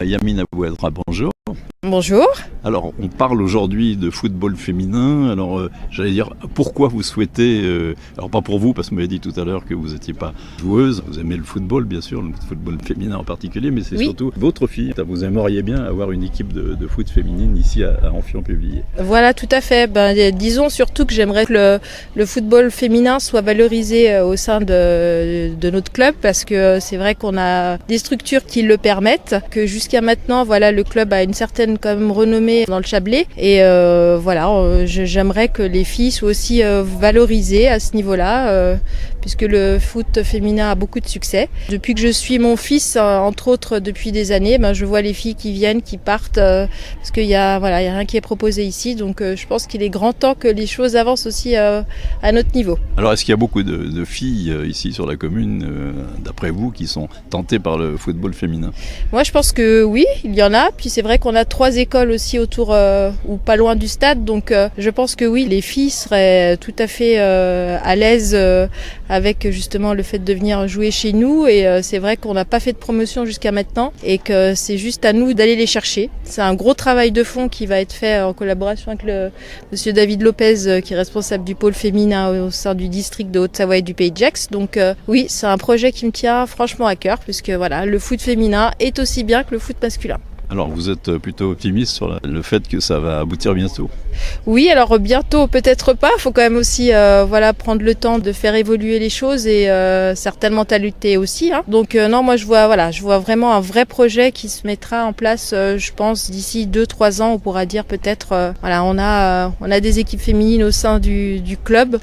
Yamina Bouadra, bonjour. Bonjour. Alors, on parle aujourd'hui de football féminin. Alors, j'allais dire, pourquoi vous souhaitez... alors, pas pour vous, parce que vous m'avez dit tout à l'heure que vous n'étiez pas joueuse. Vous aimez le football, bien sûr, le football féminin en particulier, mais c'est surtout votre fille. Vous aimeriez bien avoir une équipe de foot féminine ici à Amphion-Puvilliers. Voilà, tout à fait. Disons surtout que j'aimerais que le football féminin soit valorisé au sein de notre club, parce que c'est vrai qu'on a des structures qui le permettent, que jusqu'à maintenant, voilà, le club a une certaine quand même renommée dans le Chablais, et j'aimerais que les filles soient aussi valorisées à ce niveau-là, puisque le foot féminin a beaucoup de succès. Depuis que je suis mon fils, entre autres depuis des années, je vois les filles qui viennent, qui partent, parce qu'il y a rien qui est proposé ici, donc je pense qu'il est grand temps que les choses avancent aussi à notre niveau. Alors, est-ce qu'il y a beaucoup de filles ici sur la commune, d'après vous, qui sont tentées par le football féminin? Moi, je pense que oui, il y en a. Puis c'est vrai qu'on a 3 écoles aussi autour ou pas loin du stade, donc je pense que oui, les filles seraient tout à fait à l'aise avec justement le fait de venir jouer chez nous, et c'est vrai qu'on n'a pas fait de promotion jusqu'à maintenant et que c'est juste à nous d'aller les chercher. C'est un gros travail de fond qui va être fait en collaboration avec le monsieur David Lopez, qui est responsable du pôle féminin au sein du district de Haute-Savoie et du Pays de Gex. Donc oui, c'est un projet qui me tient franchement à cœur, puisque voilà, le foot féminin est aussi bien que le foot masculin. Alors, vous êtes plutôt optimiste sur le fait que ça va aboutir bientôt? Oui, alors bientôt peut-être pas. Il faut quand même aussi prendre le temps de faire évoluer les choses, et certaines mentalités aussi. Donc non, moi je vois vraiment un vrai projet qui se mettra en place, je pense, d'ici 2-3 ans. On pourra dire peut-être, on a des équipes féminines au sein du club,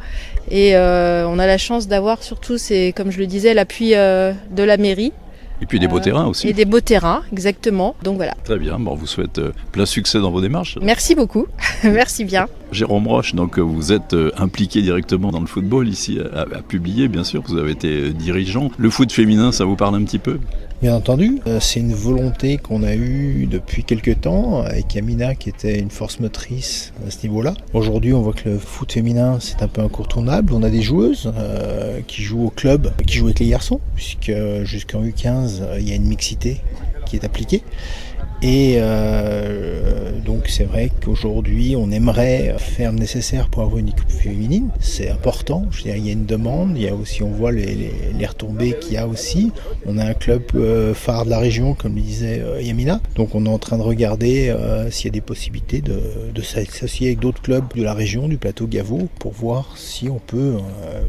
et on a la chance d'avoir surtout, c'est comme je le disais, l'appui de la mairie. Et puis des beaux terrains aussi. Et des beaux terrains, exactement. Donc voilà. Très bien, on vous souhaite plein succès dans vos démarches. Merci beaucoup, merci bien. Jérôme Roche, donc vous êtes impliqué directement dans le football ici à Puvilliers, bien sûr, vous avez été dirigeant. Le foot féminin, ça vous parle un petit peu? Bien entendu, c'est une volonté qu'on a eue depuis quelques temps avec Yamina, qui était une force motrice à ce niveau-là. Aujourd'hui, on voit que le foot féminin, c'est un peu incontournable. On a des joueuses qui jouent au club, qui jouent avec les garçons, puisque jusqu'en U15, il y a une mixité qui est appliquée. Et donc c'est vrai qu'aujourd'hui on aimerait faire le nécessaire pour avoir une équipe féminine, c'est important. Je veux dire, il y a une demande, il y a aussi, on voit les retombées qu'il y a aussi. On a un club phare de la région, comme le disait Yamina, donc on est en train de regarder s'il y a des possibilités de s'associer avec d'autres clubs de la région, du plateau Gaveau, pour voir si on peut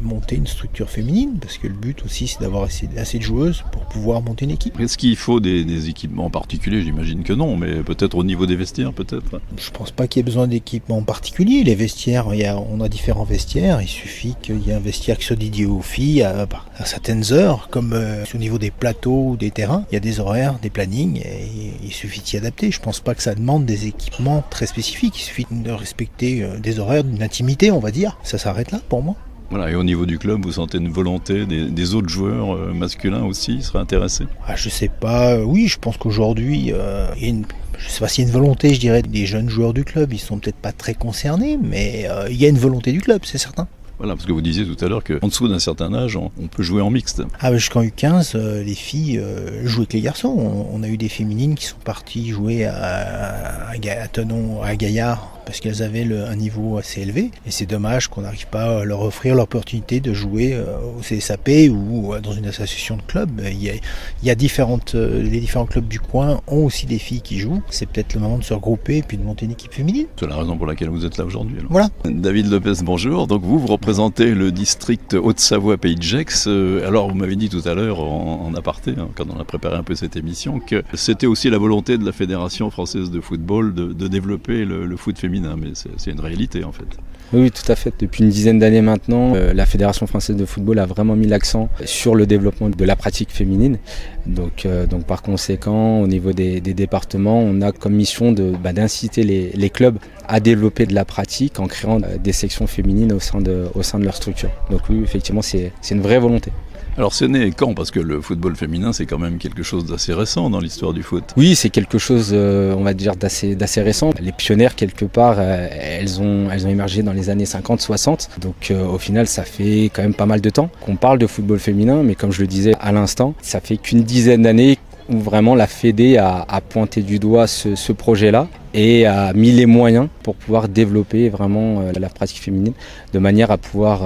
monter une structure féminine, parce que le but aussi c'est d'avoir assez de joueuses pour pouvoir monter une équipe. Est-ce qu'il faut des équipements particuliers? J'imagine que non, mais peut-être au niveau des vestiaires, peut-être. Je pense pas qu'il y ait besoin d'équipements particuliers. Les vestiaires, on a différents vestiaires. Il suffit qu'il y ait un vestiaire qui soit dédié aux filles à certaines heures, comme au niveau des plateaux ou des terrains. Il y a des horaires, des plannings, et il suffit de s'y adapter. Je pense pas que ça demande des équipements très spécifiques. Il suffit de respecter des horaires, d'une intimité, on va dire. Ça s'arrête là pour moi. Voilà, et au niveau du club, vous sentez une volonté des autres joueurs masculins aussi seraient intéressés? Je sais pas, oui, je pense qu'aujourd'hui, je sais pas s'il y a une volonté, je dirais, des jeunes joueurs du club. Ils sont peut-être pas très concernés, mais il y a une volonté du club, c'est certain. Voilà, parce que vous disiez tout à l'heure qu'en dessous d'un certain âge, on peut jouer en mixte. Jusqu'en U15, les filles jouent avec les garçons. On a eu des féminines qui sont parties jouer à Tenon, à Gaillard, parce qu'elles avaient un niveau assez élevé. Et c'est dommage qu'on n'arrive pas à leur offrir l'opportunité de jouer au CSAP ou dans une association de clubs. Il y a les différents clubs du coin ont aussi des filles qui jouent. C'est peut-être le moment de se regrouper et puis de monter une équipe féminine. C'est la raison pour laquelle vous êtes là aujourd'hui. Alors. Voilà. David Lopez, bonjour. Donc vous représentez le district Haute-Savoie Pays de Gex. Alors vous m'avez dit tout à l'heure en aparté, quand on a préparé un peu cette émission, que c'était aussi la volonté de la Fédération française de football de développer le foot féminin. Mais c'est une réalité en fait. Oui, tout à fait. Depuis une dizaine d'années maintenant, la Fédération française de football a vraiment mis l'accent sur le développement de la pratique féminine. Donc par conséquent, au niveau des départements, on a comme mission d'inciter les clubs à développer de la pratique en créant des sections féminines au sein de leur structure. Donc oui, effectivement, c'est une vraie volonté. Alors c'est né quand? Parce que le football féminin, c'est quand même quelque chose d'assez récent dans l'histoire du foot. Oui, c'est quelque chose, on va dire, d'assez récent. Les pionnières, quelque part, elles ont émergé dans les années 50-60. Donc au final, ça fait quand même pas mal de temps qu'on parle de football féminin. Mais comme je le disais à l'instant, ça fait qu'une dizaine d'années où vraiment la Fédé a pointé du doigt ce projet-là et a mis les moyens pour pouvoir développer vraiment la pratique féminine de manière à pouvoir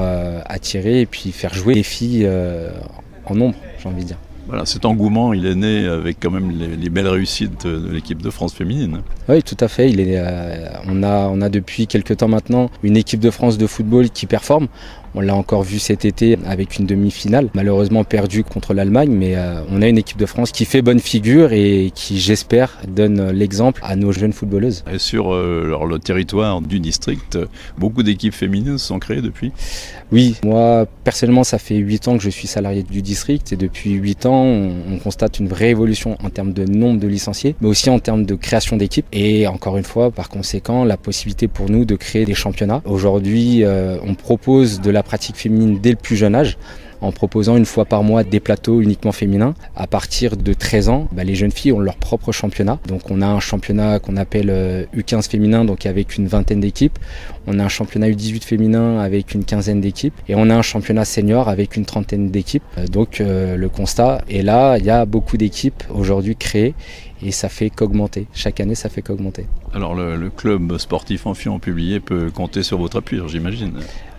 attirer et puis faire jouer les filles en nombre, j'ai envie de dire. Voilà, cet engouement, il est né avec quand même les belles réussites de l'équipe de France féminine. Oui, tout à fait. On a depuis quelques temps maintenant une équipe de France de football qui performe. On l'a encore vu cet été avec une demi-finale, malheureusement perdue contre l'Allemagne, mais on a une équipe de France qui fait bonne figure et qui, j'espère, donne l'exemple à nos jeunes footballeuses. Et sur le territoire du district, beaucoup d'équipes féminines se sont créées depuis ? Oui, moi personnellement ça fait 8 ans que je suis salarié du district et depuis 8 ans on constate une vraie évolution en termes de nombre de licenciés, mais aussi en termes de création d'équipes et encore une fois par conséquent la possibilité pour nous de créer des championnats. Aujourd'hui on propose de la pratique féminine dès le plus jeune âge, en proposant une fois par mois des plateaux uniquement féminins. À partir de 13 ans, les jeunes filles ont leur propre championnat. Donc on a un championnat qu'on appelle U15 féminin, donc avec une vingtaine d'équipes. On a un championnat U18 féminin avec une quinzaine d'équipes. Et on a un championnat senior avec une trentaine d'équipes. Donc le constat est là, il y a beaucoup d'équipes aujourd'hui créées. Et ça fait qu'augmenter. Chaque année, ça fait qu'augmenter. Alors le club sportif Amphion Publié peut compter sur votre appui, j'imagine.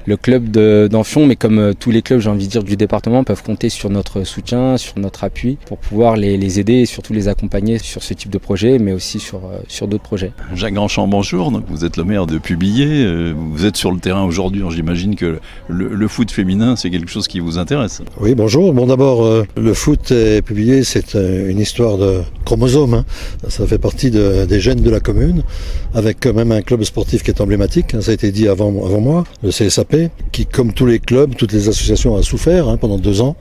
Le club d'Amphion, mais comme tous les clubs, j'ai envie de dire, du département, peuvent compter sur notre soutien, sur notre appui pour pouvoir les aider et surtout les accompagner sur ce type de projet, mais aussi sur d'autres projets. Jacques Grandchamp, bonjour. Donc, vous êtes le maire de Publié. Vous êtes sur le terrain aujourd'hui. J'imagine que le foot féminin, c'est quelque chose qui vous intéresse. Oui, bonjour. Bon, d'abord, le foot et Publié, c'est une histoire de chromosomes. Hein. Ça fait partie des gènes de la commune, avec quand même un club sportif qui est emblématique. Ça a été dit avant moi, le CSAP, qui, comme tous les clubs, toutes les associations, a souffert pendant 2 ans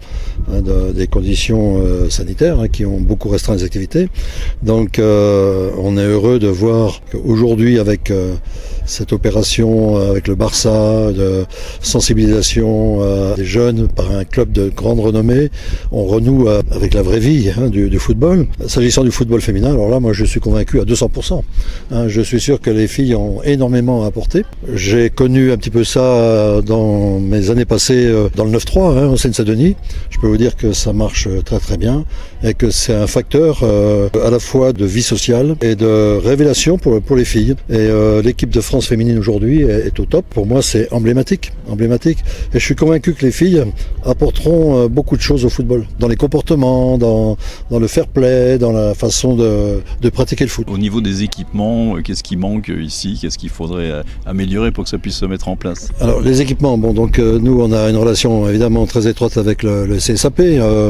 des conditions sanitaires qui ont beaucoup restreint les activités. Donc on est heureux de voir qu'aujourd'hui, avec cette opération avec le Barça de sensibilisation des jeunes par un club de grande renommée, on renoue avec la vraie vie du football. S'agissant du football féminin, alors là, moi je suis convaincu à 200%. Je suis sûr que les filles ont énormément apporté. J'ai connu un petit peu ça dans mes années passées dans le 9-3 en Seine-Saint-Denis. Je peux vous dire que ça marche très très bien et que c'est un facteur à la fois de vie sociale et de révélation pour les filles. Et l'équipe de France féminine aujourd'hui est au top. Pour moi, c'est emblématique. Et je suis convaincu que les filles apporteront beaucoup de choses au football, dans les comportements, dans le fair play, dans la façon de pratiquer le foot. Au niveau des équipements, qu'est-ce qui manque ici ? Qu'est-ce qu'il faudrait améliorer pour que ça puisse se mettre en place ? Alors les équipements, nous on a une relation évidemment très étroite avec le CSAP.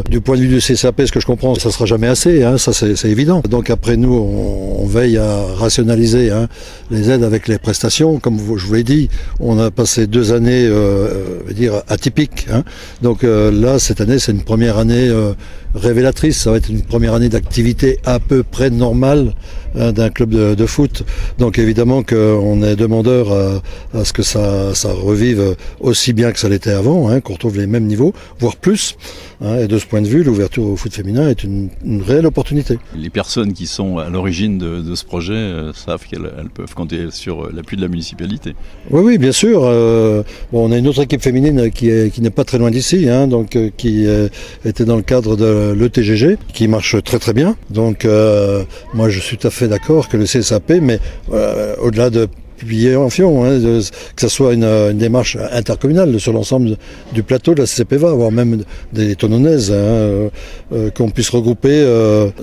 Du point de vue du CSAP, ce que je comprends, ça sera jamais assez, ça c'est évident. Donc après nous, on veille à rationaliser les aides avec les prestations. Comme je vous l'ai dit, on a passé 2 années atypiques. Donc là, cette année, c'est une première année révélatrice. Ça va être une première année d'activité à peu près normale d'un club de foot. Donc évidemment qu'on est demandeur à ce que ça revive aussi bien que ça l'était avant, qu'on retrouve les mêmes niveaux, voire plus. Et de ce point de vue, l'ouverture au foot féminin est une réelle opportunité. Les personnes qui sont à l'origine de ce projet savent qu'elles peuvent compter sur l'appui de la municipalité. Oui, bien sûr. On a une autre équipe féminine qui n'est pas très loin d'ici, qui était dans le cadre de l'ETGG, qui marche très très bien. Donc moi je suis tout à fait d'accord que le CSAP, mais au-delà de Publié Amphion, que ce soit une démarche intercommunale sur l'ensemble du plateau de la CCPVA, voire même des Tononaises, qu'on puisse regrouper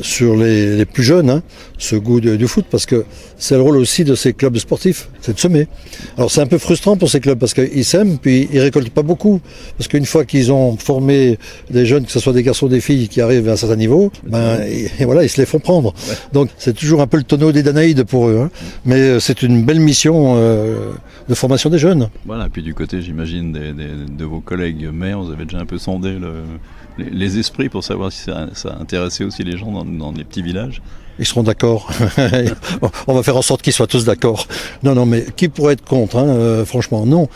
sur les plus jeunes ce goût du foot, parce que c'est le rôle aussi de ces clubs sportifs, c'est de semer. Alors c'est un peu frustrant pour ces clubs, parce qu'ils sèment, puis ils récoltent pas beaucoup, parce qu'une fois qu'ils ont formé des jeunes, que ce soit des garçons ou des filles qui arrivent à un certain niveau, ils se les font prendre. Ouais. Donc c'est toujours un peu le tonneau des Danaïdes pour eux, mais c'est une belle mission de formation des jeunes. Voilà, et puis du côté, j'imagine, de vos collègues maires, vous avez déjà un peu sondé les esprits pour savoir si ça intéressait aussi les gens dans les petits villages. Ils seront d'accord. On va faire en sorte qu'ils soient tous d'accord. Non, mais qui pourrait être contre, hein, franchement, non.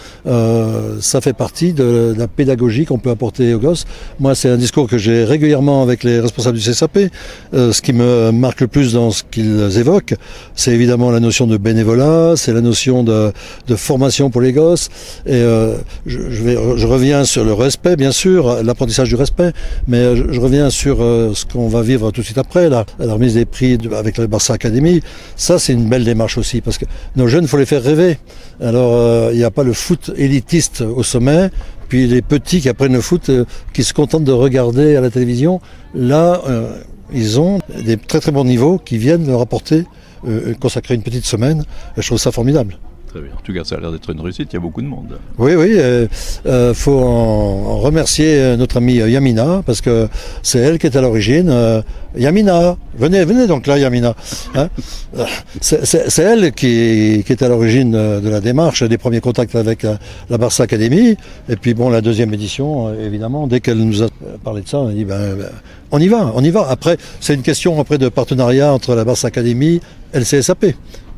Ça fait partie de la pédagogie qu'on peut apporter aux gosses. Moi, c'est un discours que j'ai régulièrement avec les responsables du CSAP. Ce qui me marque le plus dans ce qu'ils évoquent, c'est évidemment la notion de bénévolat, c'est la notion de formation pour les gosses. Et je reviens sur le respect, bien sûr, l'apprentissage du respect, mais je reviens sur ce qu'on va vivre tout de suite après, la remise des prix avec le Barça Academy. Ça, c'est une belle démarche aussi, parce que nos jeunes, il faut les faire rêver. Alors, il n'y a pas le foot élitiste au sommet, puis les petits qui apprennent le foot, qui se contentent de regarder à la télévision. Là, ils ont des très très bons niveaux qui viennent leur apporter, consacrer une petite semaine. Je trouve ça formidable. Très bien. En tout cas, ça a l'air d'être une réussite, il y a beaucoup de monde. Oui, faut en remercier notre amie Yamina, parce que c'est elle qui est à l'origine. Yamina, venez donc là, Yamina. Hein, c'est elle qui est à l'origine de la démarche, des premiers contacts avec la Barça Academy. Et puis bon, la deuxième édition, évidemment, dès qu'elle nous a parlé de ça, on a dit on y va. Après, c'est une question de partenariat entre la Barça Academy et le CSAP.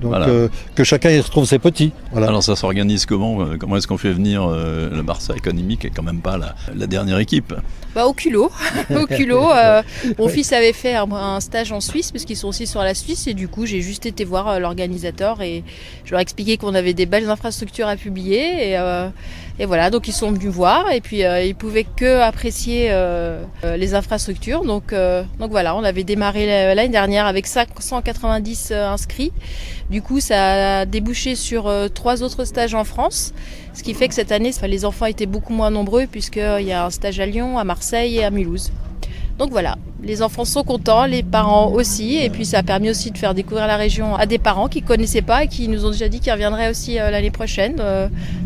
Donc voilà. Que chacun y retrouve ses petits. Voilà. Alors ça s'organise comment ? Comment est-ce qu'on fait venir le Barça Academy, qui est quand même pas la dernière équipe ? Au culot. Mon fils avait fait un stage en Suisse, parce qu'ils sont aussi sur la Suisse, et du coup j'ai juste été voir l'organisateur et je leur ai expliqué qu'on avait des belles infrastructures à publier, et voilà, donc ils sont venus voir, et puis ils pouvaient que apprécier les infrastructures, donc voilà, on avait démarré l'année dernière avec 590 inscrits. Du coup, ça a débouché sur 3 autres stages en France, ce qui fait que cette année, les enfants étaient beaucoup moins nombreux, puisqu'il y a un stage à Lyon, à Marseille et à Mulhouse. Donc voilà, les enfants sont contents, les parents aussi, et puis ça a permis aussi de faire découvrir la région à des parents qui ne connaissaient pas et qui nous ont déjà dit qu'ils reviendraient aussi l'année prochaine.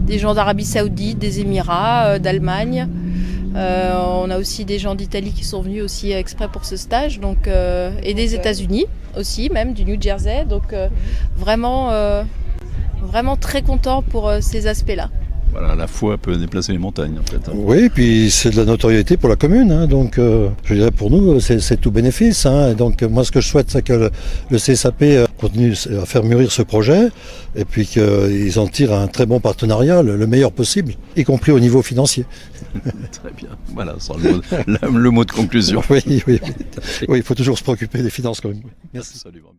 Des gens d'Arabie Saoudite, des Émirats, d'Allemagne. On a aussi des gens d'Italie qui sont venus aussi exprès pour ce stage, donc, et des États-Unis aussi, même du New Jersey. Donc vraiment très content pour ces aspects-là. Voilà, la foi peut déplacer les montagnes, en fait. Oui, puis c'est de la notoriété pour la commune, hein, donc je dirais pour nous, c'est tout bénéfice. Hein, donc moi, ce que je souhaite, c'est que le CSAP continue à faire mûrir ce projet, et puis qu'ils en tirent un très bon partenariat, le meilleur possible, y compris au niveau financier. Très bien, voilà, ça sera le mot de conclusion. Oui, il faut toujours se préoccuper des finances quand même. Merci. Absolument.